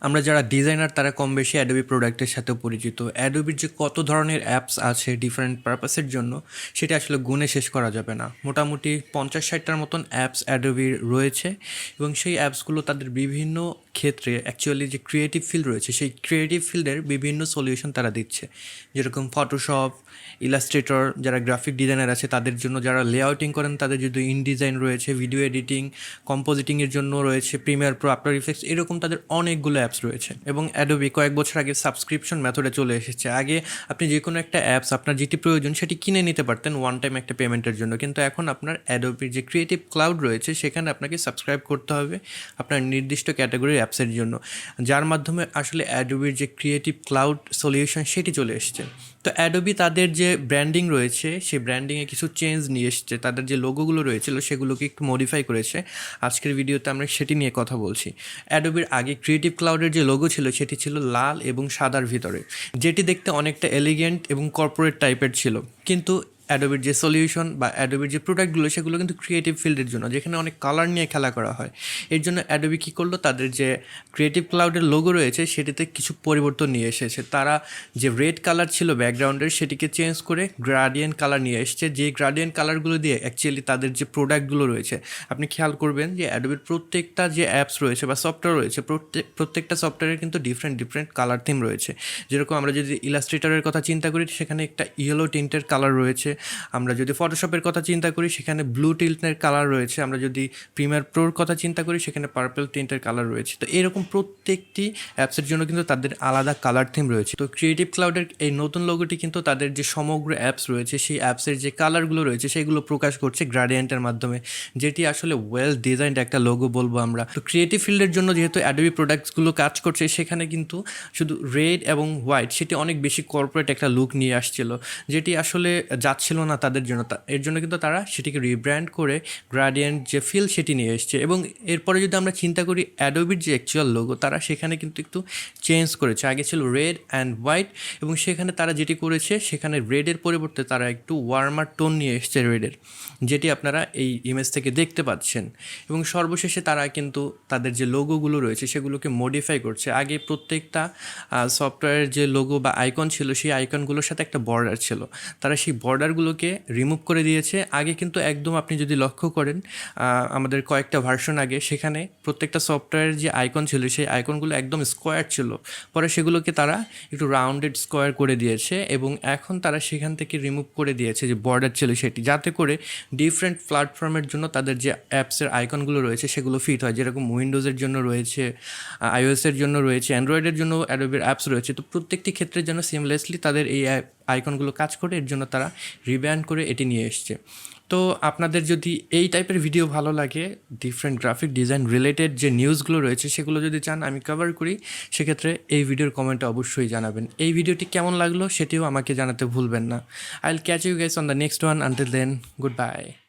আমরা যারা ডিজাইনার তারা কম বেশি অ্যাডোবি প্রোডাক্টের সাথেও পরিচিত। অ্যাডোবির যে কত ধরনের অ্যাপস আছে ডিফারেন্ট পারপাসের জন্য সেটা আসলে গুণে শেষ করা যাবে না। মোটামুটি 50-60টার মতন অ্যাপস অ্যাডোবির রয়েছে এবং সেই অ্যাপসগুলো তাদের বিভিন্ন ক্ষেত্রে অ্যাকচুয়ালি যে ক্রিয়েটিভ ফিল্ড রয়েছে সেই ক্রিয়েটিভ ফিল্ডের বিভিন্ন সলিউশন তারা দিচ্ছে, যেরকম ফটোশপ, ইলাস্ট্রেটর, যারা গ্রাফিক ডিজাইনার আছে তাদের জন্য, যারা লেআউটিং করেন তাদের যদি ইনডিজাইন রয়েছে, ভিডিও এডিটিং, কম্পোজিটিংয়ের জন্য রয়েছে প্রিমিয়ার প্রো, আফটার ইফেক্টস, এরকম তাদের অনেকগুলো অ্যাপস রয়েছে। এবং অ্যাডোবি কয়েক বছর আগে সাবস্ক্রিপশন মেথডে চলে এসেছে। আগে আপনি যে কোনো একটা অ্যাপস আপনার যেটি প্রয়োজন সেটি কিনে নিতে পারতেন ওয়ান টাইম একটা পেমেন্টের জন্য, কিন্তু এখন আপনার অ্যাডোবির যে ক্রিয়েটিভ ক্লাউড রয়েছে সেখানে আপনাকে সাবস্ক্রাইব করতে হবে আপনার নির্দিষ্ট ক্যাটাগরির অ্যাপসের জন্য, যার মাধ্যমে আসলে অ্যাডোবির যে ক্রিয়েটিভ ক্লাউড সলিউশন সেটি চলে এসেছে। তো অ্যাডোবি তাদের যে ব্র্যান্ডিং রয়েছে সেই ব্র্যান্ডিংয়ে কিছু চেঞ্জ নিয়ে এসেছে, তাদের যে লোগোগুলো রয়েছিল সেগুলোকে একটু মডিফাই করেছে। আজকের ভিডিওতে আমরা সেটি নিয়ে কথা বলছি। অ্যাডোবির আগে ক্রিয়েটিভ ক্লাউডের যে লোগো ছিল সেটি ছিল লাল এবং সাদার ভিতরে, যেটি দেখতে অনেকটা এলিগেন্ট এবং কর্পোরেট টাইপের ছিল, কিন্তু অ্যাডোবির যে সলিউশন বা অ্যাডোবির যে প্রোডাক্টগুলো সেগুলো কিন্তু ক্রিয়েটিভ ফিল্ডের জন্য, যেখানে অনেক কালার নিয়ে খেলা করা হয়। এর জন্য অ্যাডোবি কী করলো, তাদের যে ক্রিয়েটিভ ক্লাউডের লোগো রয়েছে সেটিতে কিছু পরিবর্তন নিয়ে এসেছে। তারা যে রেড কালার ছিল ব্যাকগ্রাউন্ডের সেটিকে চেঞ্জ করে গ্রাডিয়েন্ট কালার নিয়ে এসেছে, যে গ্রাডিয়েন্ট কালারগুলো দিয়ে অ্যাকচুয়ালি তাদের যে প্রোডাক্টগুলো রয়েছে, আপনি খেয়াল করবেন যে অ্যাডোবির প্রত্যেকটা যে অ্যাপস রয়েছে বা সফটওয়্যার রয়েছে প্রত্যেকটা সফটওয়্যারের কিন্তু ডিফারেন্ট কালার থিম রয়েছে। যেরকম আমরা যদি ইলাস্ট্রেটরের কথা চিন্তা করি সেখানে একটা ইয়েলো টিন্টের কালার রয়েছে, আমরা যদি ফটোশপের কথা চিন্তা করি সেখানে ব্লু টিন্টের কালার রয়েছে, আমরা যদি প্রিমিয়ার প্রোর কথা চিন্তা করি সেখানে পার্পল টিন্টের কালার রয়েছে। তো এরকম প্রত্যেকটি অ্যাপসের জন্য কিন্তু তাদের আলাদা কালার থিম রয়েছে। তো ক্রিয়েটিভ ক্লাউডের এই নতুন লোগোটি কিন্তু তাদের যে সমগ্র অ্যাপস রয়েছে সেই অ্যাপসের যে কালারগুলো রয়েছে সেগুলো প্রকাশ করছে গ্রাডিয়েন্টের মাধ্যমে, যেটি আসলে ওয়েল ডিজাইনড একটা লোগো বলবো আমরা। তো ক্রিয়েটিভ ফিল্ডের জন্য যেহেতু অ্যাডোবি প্রোডাক্টসগুলো কাজ করছে সেখানে কিন্তু শুধু রেড এবং হোয়াইট সেটি অনেক বেশি কর্পোরেট একটা লুক নিয়ে আসছিল, যেটি আসলে যাচ্ছিল না তাদের জন্য। এর জন্য কিন্তু তারা সেটিকে রিব্র্যান্ড করে গ্রাডিয়েন্ট যে ফিল সেটি নিয়ে এসছে। এবং এরপরে যদি আমরা চিন্তা করি অ্যাডোবির যে অ্যাকচুয়াল লোগো তারা সেখানে কিন্তু একটু চেঞ্জ করেছে। আগে ছিল রেড অ্যান্ড হোয়াইট এবং সেখানে তারা যেটি করেছে সেখানে রেডের পরিবর্তে তারা একটু ওয়ার্মার টোন নিয়ে এসছে রেডের, যেটি আপনারা এই ইমেজ থেকে দেখতে পাচ্ছেন। এবং সর্বশেষে তারা কিন্তু তাদের যে লোগোগুলো রয়েছে সেগুলোকে মডিফাই করছে। আগে প্রত্যেকটা সফটওয়্যারের যে লোগো বা আইকন ছিল সেই আইকনগুলোর সাথে একটা বর্ডার ছিল, তারা সেই বর্ডারগুলোকে রিমুভ করে দিয়েছে। আগে কিন্তু একদম আপনি যদি লক্ষ্য করেন আমাদের কয়েকটা ভার্সন আগে সেখানে প্রত্যেকটা সফটওয়্যারের যে আইকন ছিল সেই আইকনগুলো একদম স্কোয়ার ছিল, পরে সেগুলোকে তারা একটু রাউন্ডেড স্কোয়ার করে দিয়েছে এবং এখন তারা সেখান থেকে রিমুভ করে দিয়েছে যে বর্ডার ছিল সেটি, যাতে করে ডিফারেন্ট প্ল্যাটফর্মের জন্য তাদের যে অ্যাপসের আইকনগুলো রয়েছে সেগুলো ফিট হয়। যেরকম উইন্ডোজের জন্য রয়েছে, আইওএসের জন্য রয়েছে, অ্যান্ড্রয়েডের জন্য অ্যাডোবির অ্যাপস রয়েছে। তো প্রত্যেকটি ক্ষেত্রের জন্য সিমলেসলি তাদের এই আইকনগুলো কাজ করে, এর জন্য তারা রিব্র্যান্ড করে এটি নিয়ে এসছে। তো আপনাদের যদি এই টাইপের ভিডিও ভালো লাগে, ডিফারেন্ট গ্রাফিক ডিজাইন রিলেটেড যে নিউজগুলো রয়েছে সেগুলো যদি চান আমি কভার করি, সেক্ষেত্রে এই ভিডিওর কমেন্টে অবশ্যই জানাবেন। এই ভিডিওটি কেমন লাগলো সেটিও আমাকে জানাতে ভুলবেন না। I will catch you guys on the next one. Until then, good by.